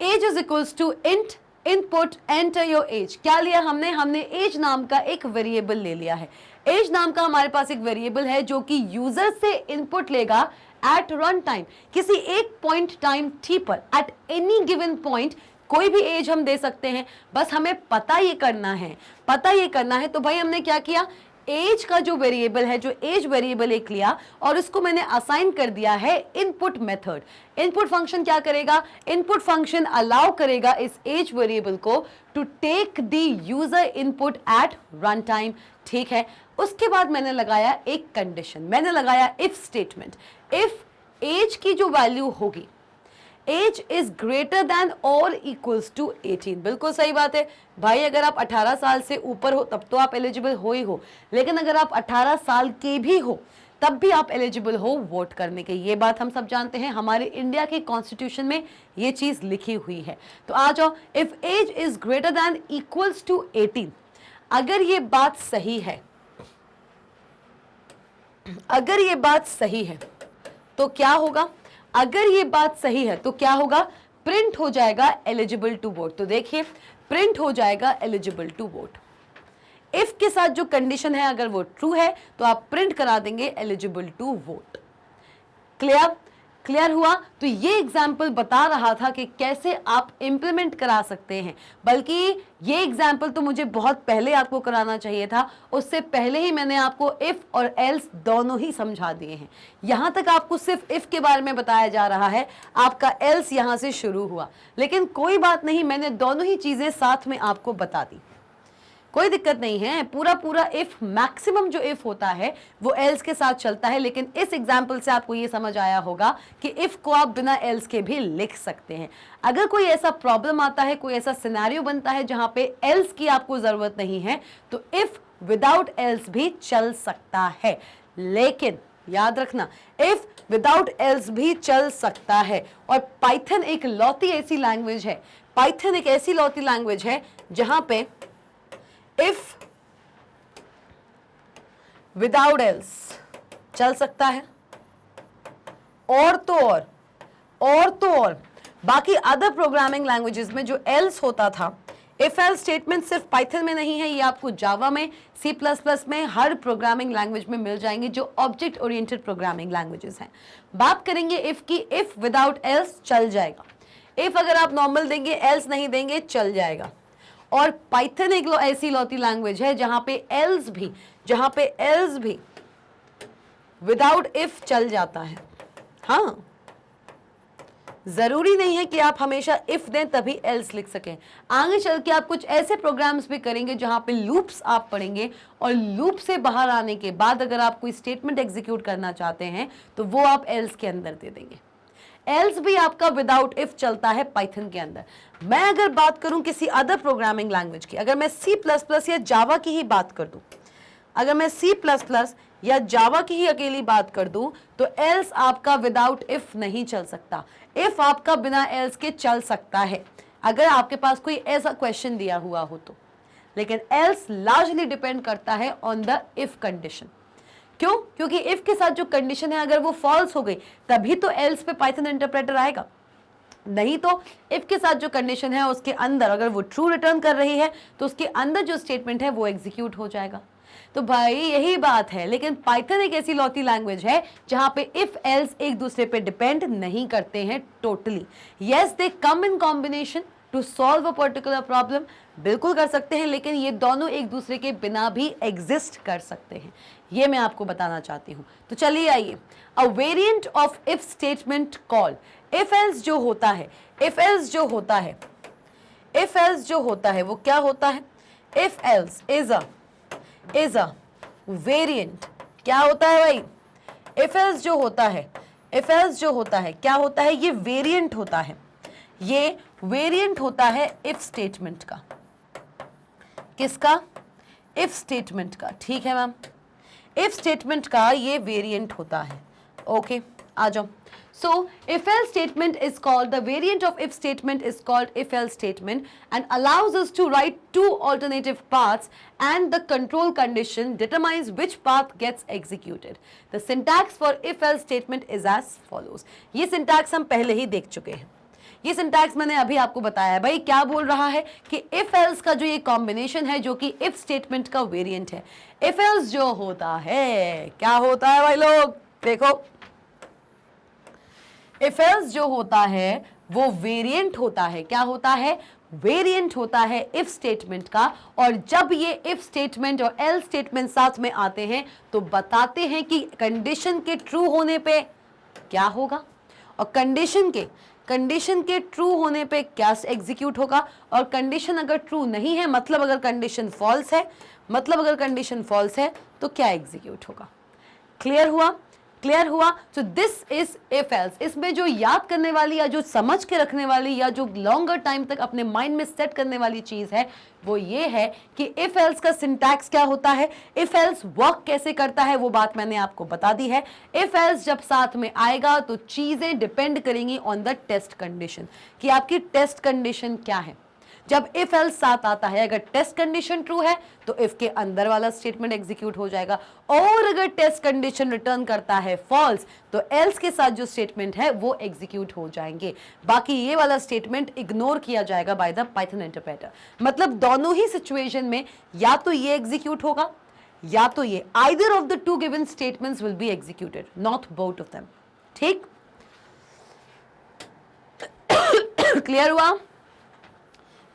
age is equals to int input enter your age. क्या लिया हमने एज नाम का एक वेरिएबल ले लिया है। एज नाम का हमारे पास एक वेरिएबल है जो कि यूजर से इनपुट लेगा एट रन टाइम, किसी एक पॉइंट टाइम टी पर, एट एनी गिवन पॉइंट कोई भी एज हम दे सकते हैं, बस हमें पता ये करना है। तो भाई हमने क्या किया, एज का जो वेरिएबल है, जो एज वेरिएबल एक लिया और उसको मैंने असाइन कर दिया है इनपुट मेथड। इनपुट फंक्शन क्या करेगा, इनपुट फंक्शन अलाउ करेगा इस एज वेरिएबल को to take the user input at run time, ठीक है। उसके बाद मैंने लगाया एक कंडीशन, मैंने लगाया इफ स्टेटमेंट। इफ एज की जो वैल्यू होगी, एज इज ग्रेटर देन और इक्वल्स टू 18, बिल्कुल सही बात है भाई, अगर आप 18 साल से ऊपर हो तब तो आप एलिजिबल हो ही हो, लेकिन अगर आप 18 साल के भी हो तब भी आप एलिजिबल हो वोट करने के। ये बात हम सब जानते हैं, हमारे इंडिया के कॉन्स्टिट्यूशन में ये चीज लिखी हुई है। तो आ जाओ, if age is greater than equals to 18, अगर ये बात सही है, अगर ये बात सही है तो क्या होगा, अगर ये बात सही है तो क्या होगा, प्रिंट हो जाएगा एलिजिबल टू वोट। तो देखिए, प्रिंट हो जाएगा एलिजिबल टू वोट। इफ के साथ जो कंडीशन है अगर वो ट्रू है तो आप प्रिंट करा देंगे एलिजिबल टू वोट। क्लियर हुआ। तो ये एग्जाम्पल बता रहा था कि कैसे आप इंप्लीमेंट करा सकते हैं, बल्कि ये एग्जाम्पल तो मुझे बहुत पहले आपको कराना चाहिए था, उससे पहले ही मैंने आपको इफ और एल्स दोनों ही समझा दिए हैं। यहां तक आपको सिर्फ इफ के बारे में बताया जा रहा है, आपका एल्स यहां से शुरू हुआ, लेकिन कोई बात नहीं, मैंने दोनों ही चीजें साथ में आपको बता दी, कोई दिक्कत नहीं है। पूरा इफ, मैक्सिमम जो इफ होता है वो एल्स के साथ चलता है, लेकिन इस एग्जाम्पल से आपको ये समझ आया होगा कि इफ को आप बिना एल्स के भी लिख सकते हैं। अगर कोई ऐसा प्रॉब्लम आता है, कोई ऐसा सिनेरियो बनता है जहां पे एल्स की आपको जरूरत नहीं है, तो इफ विदाउट एल्स भी चल सकता है, लेकिन याद रखना इफ विदाउट एल्स भी चल सकता है। और पाइथन एक लौती ऐसी लैंग्वेज है, पाइथन एक ऐसी लौती लैंग्वेज है जहां पे इफ विदाउट एल्स चल सकता है, और तो और बाकी अदर प्रोग्रामिंग लैंग्वेजेस में जो एल्स होता था, इफ एल्स स्टेटमेंट सिर्फ पाइथन में नहीं है, ये आपको जावा में, सी प्लस प्लस में, हर प्रोग्रामिंग लैंग्वेज में मिल जाएंगे जो ऑब्जेक्ट ओरिएंटेड प्रोग्रामिंग लैंग्वेजेस हैं। बात करेंगे इफ की, इफ विदाउट एल्स चल जाएगा, इफ अगर आप नॉर्मल देंगे, एल्स नहीं देंगे, चल जाएगा। और पाइथन एक ऐसी लौती लैंग्वेज है जहां पे एल्स भी विदाउट इफ चल जाता है। हाँ, जरूरी नहीं है कि आप हमेशा इफ दें तभी एल्स लिख सकें। आगे चल के आप कुछ ऐसे प्रोग्राम्स भी करेंगे जहां पे लूप्स आप पढ़ेंगे और लूप से बाहर आने के बाद अगर आप कोई स्टेटमेंट एग्जीक्यूट करना चाहते हैं तो वो आप एल्स के अंदर दे देंगे। एल्स भी आपका विदाउट इफ चलता है पाइथन के अंदर। मैं अगर बात करूं किसी अदर प्रोग्रामिंग लैंग्वेज की, अगर मैं C++ या जावा की ही बात कर दूं, अगर मैं C++ या जावा की ही अकेली बात कर दूं तो एल्स आपका विदाउट इफ नहीं चल सकता। इफ आपका बिना एल्स के चल सकता है अगर आपके पास कोई ऐसा क्वेश्चन दिया हुआ हो तो, लेकिन एल्स लार्जली डिपेंड करता है ऑन द इफ कंडीशन। क्यों? क्योंकि इफ के साथ जो कंडीशन है अगर वो फॉल्स हो गई तभी तो एल्स पे पाइथन इंटरप्रेटर आएगा, नहीं तो इफ के साथ जो कंडीशन है उसके अंदर अगर वो ट्रू रिटर्न कर रही है तो उसके अंदर जो स्टेटमेंट है वो एग्जीक्यूट हो जाएगा। तो भाई यही बात है, लेकिन पाइथन एक ऐसी लौती लैंग्वेज है जहां पे इफ एल्स एक दूसरे पे डिपेंड नहीं करते हैं totally. Yes they come in combination to solve a particular problem, बिल्कुल कर सकते हैं, लेकिन ये दोनों एक दूसरे के बिना भी एग्जिस्ट कर सकते हैं, ये मैं आपको बताना चाहती हूं। तो चलिए आइए, अ variant of if statement call if else जो होता है, इफ एल्स जो होता है, इफ एल्स जो होता है वो क्या होता है? If else is a variant, क्या होता है भाई? इफ एल्स जो होता है, इफ एल्स जो होता है क्या होता है? ये वेरिएंट होता है, ये वेरिएंट होता है इफ स्टेटमेंट का। किसका? इफ स्टेटमेंट का। ठीक है मैम, इफ स्टेटमेंट का ये वेरिएंट होता है। ओके, आ जाओ। So if else statement is called, the variant of if statement is called if else statement and allows us to write two alternative paths and the control condition determines which path gets executed. The syntax for if else statement is as follows. ये syntax हम पहले ही देख चुके हैं। ये syntax मैंने अभी आपको बताया है। भाई क्या बोल रहा है कि इफ एल्स का जो ये कॉम्बिनेशन है जो कि इफ स्टेटमेंट का वेरिएंट है, इफ एल्स जो होता है क्या होता है भाई लोग? देखो, इफ एल्स जो होता है वो वेरिएंट होता है। क्या होता है? वेरिएंट होता है इफ स्टेटमेंट का। और जब ये इफ स्टेटमेंट और एल्स स्टेटमेंट साथ में आते हैं तो बताते हैं कि कंडीशन के ट्रू होने पे क्या होगा और कंडीशन के ट्रू होने पे क्या एग्जीक्यूट होगा, और कंडीशन अगर ट्रू नहीं है मतलब अगर कंडीशन फॉल्स है, मतलब अगर कंडीशन फॉल्स है तो क्या एग्जीक्यूट होगा। क्लियर हुआ? क्लियर हुआ? So this is if else. इसमें जो याद करने वाली या जो समझ के रखने वाली या जो लॉन्गर टाइम तक अपने माइंड में सेट करने वाली चीज है वो ये है कि इफ एल्स का सिंटैक्स क्या होता है, इफ एल्स वर्क कैसे करता है, वो बात मैंने आपको बता दी है। इफ एल्स जब साथ में आएगा तो चीजें डिपेंड करेंगी ऑन द टेस्ट कंडीशन, कि आपकी टेस्ट कंडीशन क्या है। जब इफ एल्स साथ आता है, अगर टेस्ट कंडीशन ट्रू है तो इफ के अंदर वाला स्टेटमेंट एग्जीक्यूट हो जाएगा, और अगर टेस्ट कंडीशन रिटर्न करता है फॉल्स तो एल्स के साथ जो स्टेटमेंट है वो एग्जीक्यूट हो जाएंगे। बाकी ये वाला स्टेटमेंट इग्नोर किया जाएगा बाय द पाइथन इंटरप्रेटर। मतलब दोनों ही सिचुएशन में या तो ये एग्जीक्यूट होगा या तो ये, either of the two given statements will be executed, not both of them. ठीक? क्लियर हुआ?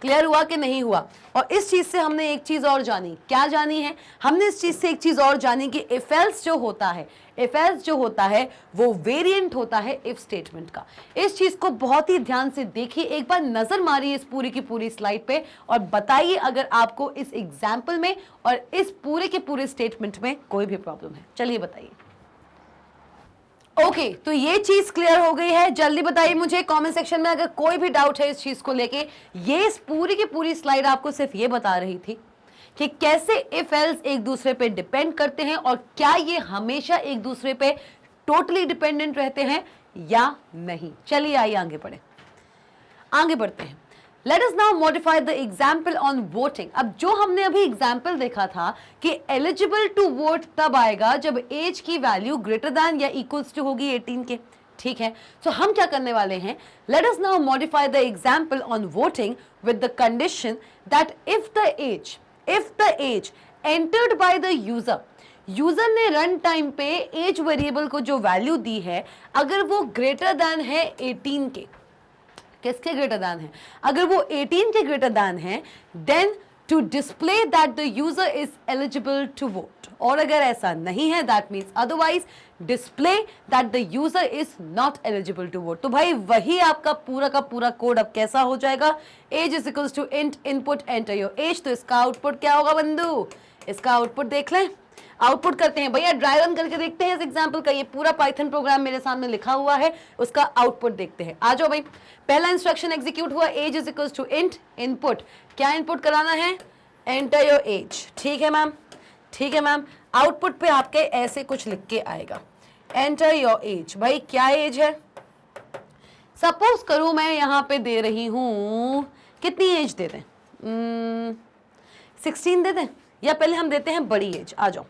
क्लियर हुआ कि नहीं हुआ? और इस चीज से हमने एक चीज और जानी। क्या जानी है? हमने इस चीज से एक चीज और जानी कि इफ एल्स जो होता है, इफ एल्स जो होता है वो वेरिएंट होता है इफ स्टेटमेंट का। इस चीज को बहुत ही ध्यान से देखिए, एक बार नजर मारिए इस पूरी की पूरी स्लाइड पे और बताइए अगर आपको इस एग्जाम्पल में और इस पूरे के पूरे स्टेटमेंट में कोई भी प्रॉब्लम है। चलिए बताइए। ओके, तो ये चीज क्लियर हो गई है। जल्दी बताइए मुझे कमेंट सेक्शन में अगर कोई भी डाउट है इस चीज को लेके। ये इस पूरी की पूरी स्लाइड आपको सिर्फ ये बता रही थी कि कैसे इफ एल्स एक दूसरे पे डिपेंड करते हैं और क्या ये हमेशा एक दूसरे पे टोटली डिपेंडेंट रहते हैं या नहीं। चलिए आइए आगे बढ़ते हैं। Let us now modify the example on voting. अब जो हमने अभी एग्जाम्पल देखा था कि एलिजिबल टू वोट तब आएगा जब एज की वैल्यू ग्रेटर दैन या इक्वल्स टू होगी 18 के। ठीक है, तो हम क्या करने वाले हैं? Let us now modify the example on voting with the condition that if the age entered by the user ने रन टाइम पे एज वेरिएबल को जो वैल्यू दी है अगर वो ग्रेटर दैन है 18 के, किसके ग्रेटर दैन है? अगर वो 18 के ग्रेटर दैन है, then to display that the user is eligible to vote, और अगर ऐसा नहीं है that means otherwise display that the user is not eligible to vote। तो भाई वही आपका पूरा का पूरा कोड अब कैसा हो जाएगा, age is equals to int input enter your age। तो इसका आउटपुट क्या होगा बंधु, इसका आउटपुट देख लें, आउटपुट करते हैं भैया, ड्राई रन करके देखते हैं इस एग्जाम्पल का। ये पूरा पाइथन प्रोग्राम मेरे सामने लिखा हुआ है, उसका आउटपुट देखते हैं। आ जाओ भाई, पहला इंस्ट्रक्शन एग्जीक्यूट हुआ, age is equals to int input, क्या इनपुट कराना है, एंटर योर एज। ठीक है मैम, ठीक है मैम। आउटपुट पे आपके ऐसे कुछ लिख के आएगा, एंटर योर एज। भाई क्या एज है, सपोज करूं मैं यहाँ पे दे रही हूं, कितनी एज दे दें, 16 दे दें, या पहले हम देते हैं बड़ी एज। आ जाओ,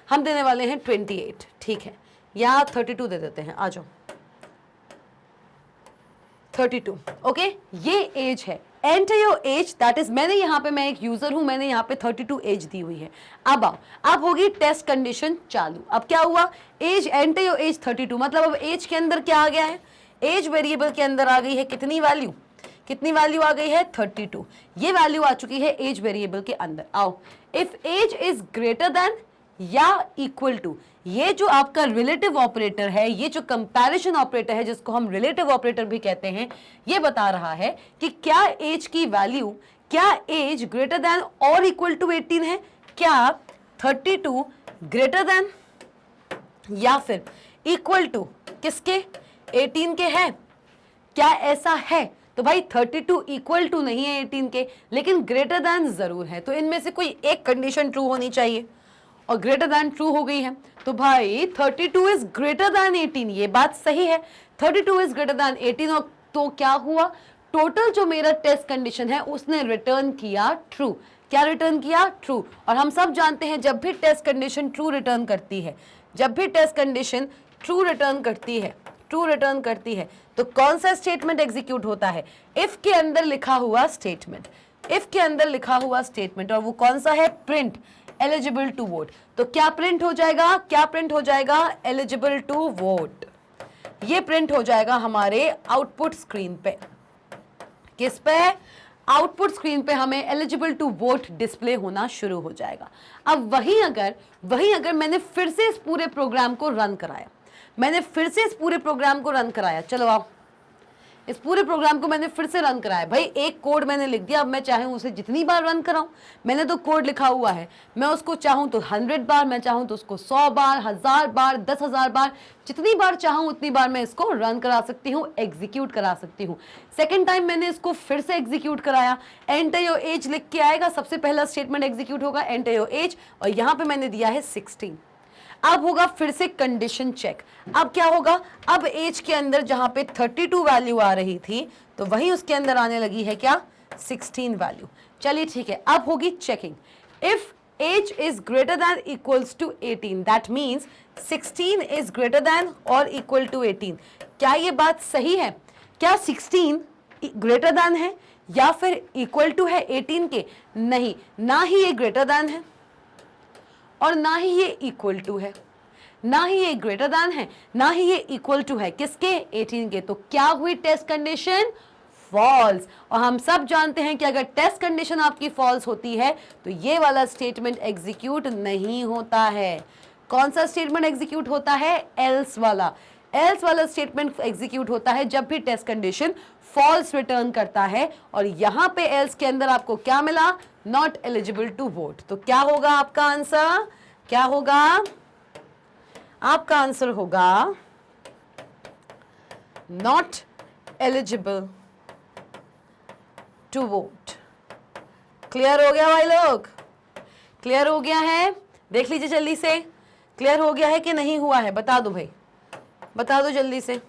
हम देने वाले हैं 28, ठीक है, या 32 दे देते हैं। आ जाओ 32, ओके, ये एज है। Enter your as, that is, मैंने यहाँ पे, मैं एक यूजर हूं, मैंने यहाँ पे 32 एज दी हुई है। अब आओ, अब होगी टेस्ट कंडीशन चालू। अब क्या हुआ, एज, एंटर योर एज 32, मतलब अब एज के अंदर क्या आ गया है, एज वेरिएबल के अंदर आ गई है कितनी वैल्यू, कितनी वैल्यू आ गई है 32, ये वैल्यू आ चुकी है एज वेरिएबल के अंदर। आओ, if age is greater than या इक्वल टू, ये जो आपका रिलेटिव ऑपरेटर है, ये जो कंपैरिजन ऑपरेटर है जिसको हम रिलेटिव ऑपरेटर भी कहते हैं, ये बता रहा है कि क्या एज की वैल्यू, क्या एज ग्रेटर देन और इक्वल टू 18 है, क्या 32 ग्रेटर देन या फिर इक्वल टू किसके, 18 के है, क्या ऐसा है। तो भाई 32 इक्वल टू नहीं है 18 के, लेकिन ग्रेटर देन जरूर है। तो इनमें से कोई एक कंडीशन ट्रू होनी चाहिए, और ग्रेटर देन ट्रू हो गई है। तो भाई 32 इज ग्रेटर देन 18, ये बात सही है, 32 इज ग्रेटर देन 18। और तो क्या हुआ, टोटल जो मेरा टेस्ट कंडीशन है उसने रिटर्न किया ट्रू। क्या रिटर्न किया, ट्रू। और हम सब जानते हैं जब भी टेस्ट कंडीशन ट्रू रिटर्न करती है, जब भी टेस्ट कंडीशन ट्रू रिटर्न करती है, ट्रू रिटर्न करती है, तो कौन सा स्टेटमेंट एग्जीक्यूट होता है, इफ के अंदर लिखा हुआ स्टेटमेंट, इफ के अंदर लिखा हुआ स्टेटमेंट। और वो कौन सा है, प्रिंट एलिजिबल टू वोट। तो क्या प्रिंट हो जाएगा, क्या प्रिंट हो जाएगा, एलिजिबल टू वोट। ये प्रिंट हो जाएगा हमारे आउटपुट स्क्रीन पे, किस पे, आउटपुट स्क्रीन पे हमें एलिजिबल टू वोट डिस्प्ले होना शुरू हो जाएगा। अब वहीं अगर मैंने फिर से इस पूरे प्रोग्राम को रन कराया, मैंने फिर से इस पूरे प्रोग्राम को रन कराया, चलो आओ, इस पूरे प्रोग्राम को मैंने फिर से रन कराया। भाई एक कोड मैंने लिख दिया, अब मैं चाहूँ उसे जितनी बार रन कराऊं, मैंने तो कोड लिखा हुआ है, मैं उसको चाहूँ तो 100 बार, मैं चाहूँ तो उसको 100 बार, 1000 बार, 10,000 बार, जितनी बार चाहूँ उतनी बार मैं इसको रन करा सकती हूँ, एग्जीक्यूट करा सकती हूँ। सेकेंड टाइम मैंने इसको फिर से एग्जीक्यूट कराया, एंटर योर एज लिख के आएगा, सबसे पहला स्टेटमेंट एग्जीक्यूट होगा एंटर योर एज, और यहाँ पे मैंने दिया है 16। अब होगा फिर से कंडीशन चेक। अब क्या होगा, अब एज के अंदर जहां पे 32 वैल्यू आ रही थी, तो वही उसके अंदर आने लगी है क्या, 16 वैल्यू। चलिए ठीक है, अब होगी checking. If age is greater than equals to 18, that means 16 is greater than और इक्वल टू 18। क्या ये बात सही है, क्या 16 ग्रेटर देन है या फिर इक्वल टू है 18 के, नहीं, ना ही ये ग्रेटर देन है और ना ही ये इक्वल टू है, ना ही ये ग्रेटर देन है, ना ही ये इक्वल टू है, किसके, 18 के। तो क्या हुई टेस्ट कंडीशन, फॉल्स। और हम सब जानते हैं कि अगर टेस्ट कंडीशन आपकी फॉल्स होती है तो ये वाला स्टेटमेंट एग्जीक्यूट नहीं होता है। कौन सा स्टेटमेंट एग्जीक्यूट होता है, एल्स वाला। एल्स वाला स्टेटमेंट एग्जीक्यूट होता है जब भी टेस्ट कंडीशन फॉल्स रिटर्न करता है। और यहां पे एल्स के अंदर आपको क्या मिला, नॉट एलिजिबल टू वोट। तो क्या होगा आपका आंसर, क्या होगा आपका आंसर, होगा not eligible to vote. Clear हो गया भाई लोग, क्लियर हो गया है, देख लीजिए जल्दी से, क्लियर हो गया है कि नहीं हुआ है, बता दो भाई, बता दो जल्दी से,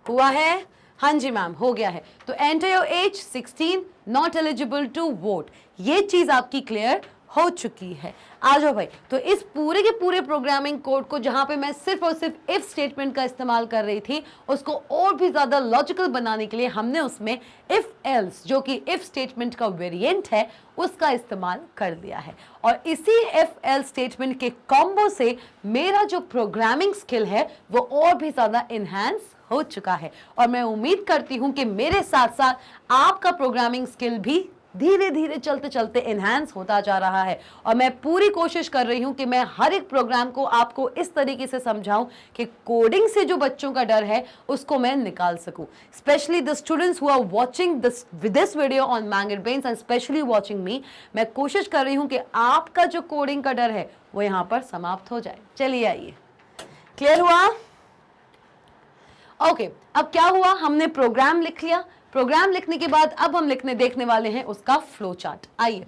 हुआ है, हाँ जी मैम हो गया है। तो enter your age 16, not eligible to vote, ये चीज आपकी क्लियर हो चुकी है। आ जाओ भाई, तो इस पूरे के पूरे प्रोग्रामिंग कोड को जहां पे मैं सिर्फ और सिर्फ इफ स्टेटमेंट का इस्तेमाल कर रही थी, उसको और भी ज्यादा लॉजिकल बनाने के लिए हमने उसमें इफ एल्स, जो कि इफ स्टेटमेंट का वेरिएंट है, उसका इस्तेमाल कर दिया है। और इसी इफ एल्स स्टेटमेंट के कॉम्बो से मेरा जो प्रोग्रामिंग स्किल है वो और भी ज्यादा इनहैंस हो चुका है। और मैं उम्मीद करती हूं कि मेरे साथ साथ आपका प्रोग्रामिंग स्किल भी धीरे धीरे चलते चलते एनहांस होता जा रहा है। और मैं पूरी कोशिश कर रही हूं कि मैं हर एक प्रोग्राम को आपको इस तरीके से समझाऊं कि कोडिंग से जो बच्चों का डर है उसको मैं निकाल सकूं। Specially the students who are watching this video on magnet brains and specially watching me, मैं कोशिश कर रही हूं कि आपका जो कोडिंग का डर है वो यहां पर समाप्त हो जाए। चलिए आइए, क्लियर हुआ? ओके, अब क्या हुआ, हमने प्रोग्राम लिख लिया। प्रोग्राम लिखने के बाद अब हम देखने वाले हैं उसका फ्लो चार्ट। आइए,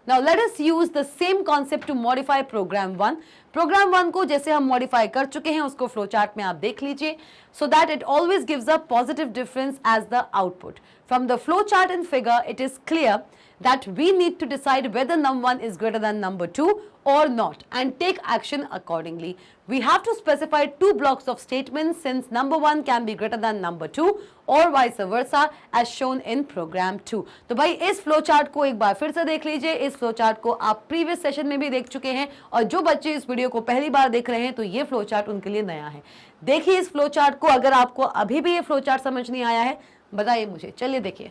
now let us use the same concept to modify program 1। Program 1 को जैसे हम मॉडिफाई कर चुके हैं उसको फ्लो चार्ट में आप देख लीजिए, so that it always gives a positive difference as the output. From the flow chart and figure, it is clear that we need to decide whether num1 is greater than number2 or not and take action accordingly. We have to specify 2 blocks of statements since number1 can be greater than number2 or vice versa as shown in program 2. तो भाई इस flow chart को एक बार फिर से देख लीजिए। इस फ्लो चार्ट को आप प्रीवियस सेशन में भी देख चुके हैं और जो बच्चे इस वीडियो को पहली बार देख रहे हैं तो ये फ्लो चार्ट उनके लिए नया है। देखिए इस फ्लो चार्ट को, अगर आपको अभी भी ये फ्लो चार्ट समझ नहीं आया है बताइए मुझे। चलिए देखिए।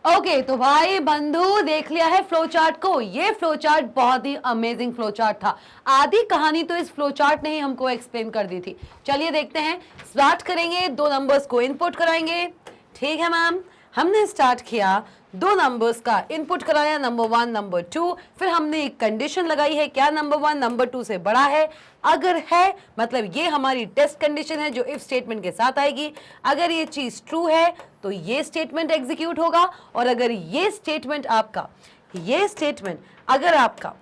ओके, तो भाई बंधु देख लिया है फ्लो चार्ट को। ये फ्लो चार्ट बहुत ही अमेजिंग फ्लो चार्ट था। आधी कहानी तो इस फ्लो चार्ट ने ही हमको एक्सप्लेन कर दी थी। चलिए देखते हैं, स्टार्ट करेंगे, 2 नंबर्स को इनपुट कराएंगे। ठीक है मैम, हमने स्टार्ट किया, 2 नंबर्स का इनपुट कराया, नंबर 1 नंबर 2। फिर हमने एक कंडीशन लगाई है, क्या नंबर 1 नंबर 2 से बड़ा है? अगर है मतलब ये हमारी टेस्ट कंडीशन है जो इफ स्टेटमेंट के साथ आएगी। अगर ये चीज ट्रू है तो ये स्टेटमेंट एग्जीक्यूट होगा, और अगर ये स्टेटमेंट अगर आपका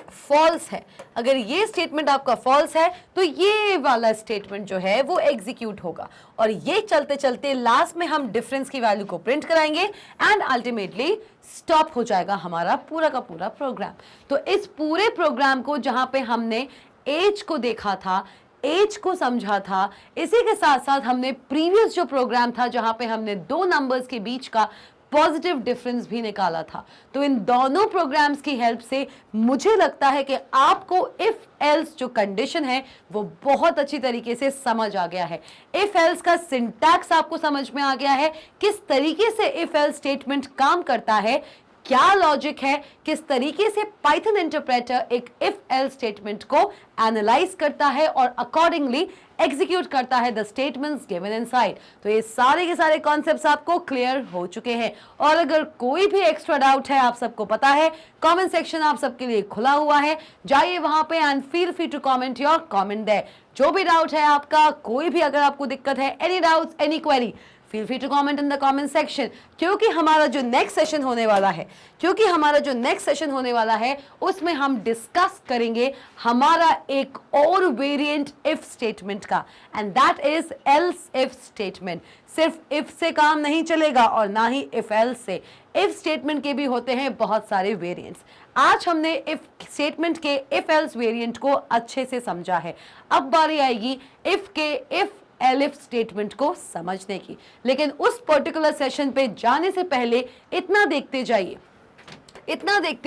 फॉल्स है, अगर ये स्टेटमेंट आपका फॉल्स है तो ये वाला स्टेटमेंट जो है वो एग्जीक्यूट होगा। और ये चलते चलते लास्ट में हम डिफरेंस की वैल्यू को प्रिंट कराएंगे एंड अल्टीमेटली स्टॉप हो जाएगा हमारा पूरा का पूरा प्रोग्राम। तो इस पूरे प्रोग्राम को जहां पे हमने एज को देखा था, एज को समझा था, इसी के साथ साथ हमने प्रीवियस जो प्रोग्राम था जहां पे हमने 2 नंबर्स के बीच का पॉजिटिव डिफरेंस भी निकाला था, तो इन दोनों प्रोग्राम्स की हेल्प से मुझे लगता है कि आपको इफ एल्स जो कंडीशन है वो बहुत अच्छी तरीके से समझ आ गया है। इफ एल्स का सिंटैक्स आपको समझ में आ गया है, किस तरीके से इफ एल्स स्टेटमेंट काम करता है, क्या लॉजिक है, किस तरीके से पाइथन इंटरप्रेटर एक इफ एल्स स्टेटमेंट को एनालाइज करता है और अकॉर्डिंगली एग्जीक्यूट करता है द स्टेटमेंट्स गिवन इनसाइड। तो ये सारे के सारे कॉन्सेप्ट्स आपको क्लियर हो चुके हैं। और अगर कोई भी एक्स्ट्रा डाउट है, आप सबको पता है कमेंट सेक्शन आप सबके लिए खुला हुआ है, जाइए वहां पे and feel free to comment your comment there. जो भी डाउट है आपका, कोई भी अगर आपको दिक्कत है, any doubts any query, feel free to comment in the comment section. क्योंकि हमारा जो नेक्स्ट सेशन होने वाला है उसमें हम डिस्कस करेंगे हमारा एक और वेरिएंट इफ स्टेटमेंट का, and that is else if statement. सिर्फ इफ से काम नहीं चलेगा और ना ही इफ एल्स से। इफ स्टेटमेंट के भी होते हैं बहुत सारे वेरिएंट्स। आज हमने इफ स्टेटमेंट के इफ एल्स वेरिएंट को अच्छे से समझा है। अब बारी आएगी इफ के इफ एलिफ स्टेटमेंट को समझने की। लेकिन उस पर्टिकुलर सेशन पे जाने से पहले इतना देखते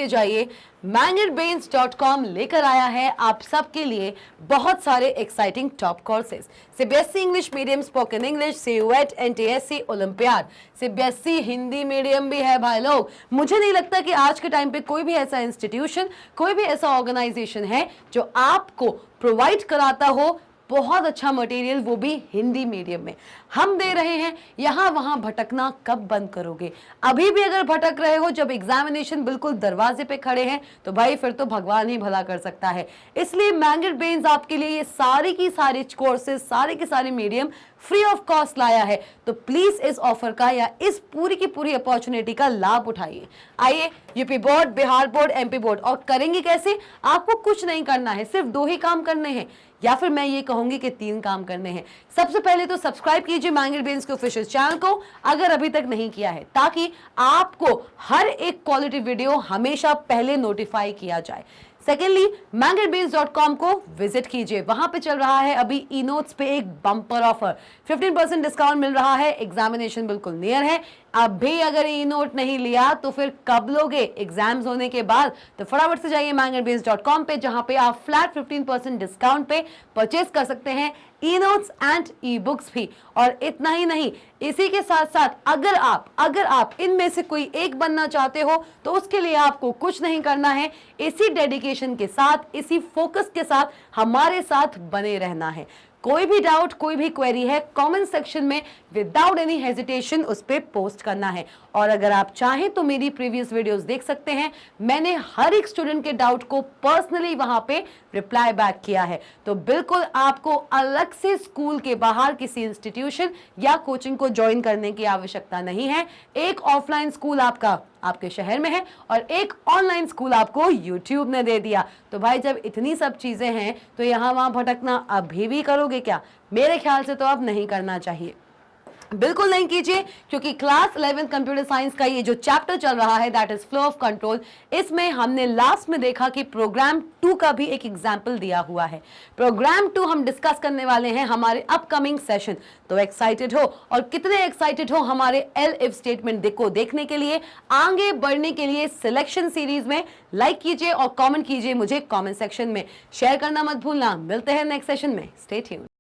जाइए, MangetBrains.com लेकर आया है आप सबके लिए बहुत सारे exciting top courses. CBSE English medium spoken English, CUET, NTSC, olympiad, CBSE Hindi medium भी है भाई लोग। मुझे नहीं लगता कि आज के टाइम पे कोई भी ऐसा इंस्टीट्यूशन, कोई भी ऐसा ऑर्गेनाइजेशन है जो आपको प्रोवाइड कराता हो बहुत अच्छा मटेरियल, वो भी हिंदी मीडियम में। हम दे रहे हैं, यहाँ वहाँ भटकना कब बंद करोगे? अभी भी अगर भटक रहे हो जब एग्जामिनेशन बिल्कुल दरवाजे पे खड़े हैं तो भाई फिर तो भगवान ही भला कर सकता है। इसलिए मैंगेट ब्रेन्स आपके लिए ये सारी की सारी कोर्सेज, सारे के सारे मीडियम फ्री ऑफ कॉस्ट लाया है। तो प्लीज इस ऑफर का या इस पूरी की पूरी अपॉर्चुनिटी का लाभ उठाइए। आइए, UP board, Bihar board, MP board. और करेंगे कैसे? आपको कुछ नहीं करना है, सिर्फ 2 ही काम करने हैं, या फिर मैं ये कहूंगी कि 3 काम करने हैं। सबसे पहले तो सब्सक्राइब कीजिए मैंगेट ब्रेन्स के ऑफिशियल चैनल को अगर अभी तक नहीं किया है, ताकि आपको हर एक क्वालिटी वीडियो हमेशा पहले नोटिफाई किया जाए। सेकेंडली, MangetBrains.com को विजिट कीजिए, वहां पे चल रहा है अभी ई नोट्स पे एक बम्पर ऑफर, 15% डिस्काउंट मिल रहा है। एग्जामिनेशन बिल्कुल नियर है, अब भी अगर ई नोट नहीं लिया तो फिर कब लोगे एग्जाम्स होने के बाद? तो फटाफट से जाइए mangabeans.com पे, जहां पे आप फ्लैट 15% डिस्काउंट पे परचेज कर सकते हैं e notes and e books भी। और इतना ही नहीं, इसी के साथ साथ अगर आप इनमें से कोई एक बनना चाहते हो तो उसके लिए आपको कुछ नहीं करना है, इसी डेडिकेशन के साथ, इसी फोकस के साथ हमारे साथ बने रहना है। कोई भी डाउट, कोई भी क्वेरी है, कमेंट सेक्शन में विदाउट एनी हेजिटेशन उस पर पोस्ट करना है। और अगर आप चाहें तो मेरी प्रीवियस वीडियोस देख सकते हैं, मैंने हर एक स्टूडेंट के डाउट को पर्सनली वहां पे रिप्लाई बैक किया है। तो बिल्कुल आपको अलग से स्कूल के बाहर किसी इंस्टीट्यूशन या कोचिंग को ज्वाइन करने की आवश्यकता नहीं है। एक ऑफलाइन स्कूल आपके शहर में है और एक ऑनलाइन स्कूल आपको यूट्यूब ने दे दिया। तो भाई जब इतनी सब चीजें हैं तो यहाँ वहां भटकना अभी भी करोगे क्या? मेरे ख्याल से तो अब नहीं करना चाहिए, बिल्कुल नहीं कीजिए, क्योंकि क्लास 11 कंप्यूटर साइंस का ये जो चैप्टर चल रहा है that is flow of control, इसमें हमने लास्ट में देखा कि प्रोग्राम 2 का भी एक एग्जाम्पल दिया हुआ है। प्रोग्राम 2 हम डिस्कस करने वाले हैं हमारे अपकमिंग सेशन। तो एक्साइटेड हो? और कितने एक्साइटेड हो हमारे एल इफ स्टेटमेंट को देखने के लिए? आगे बढ़ने के लिए सिलेक्शन सीरीज में लाइक कीजिए और कॉमेंट कीजिए मुझे कॉमेंट सेक्शन में, शेयर करना मत भूलना। मिलते हैं नेक्स्ट सेशन में, स्टे ट्यून्ड।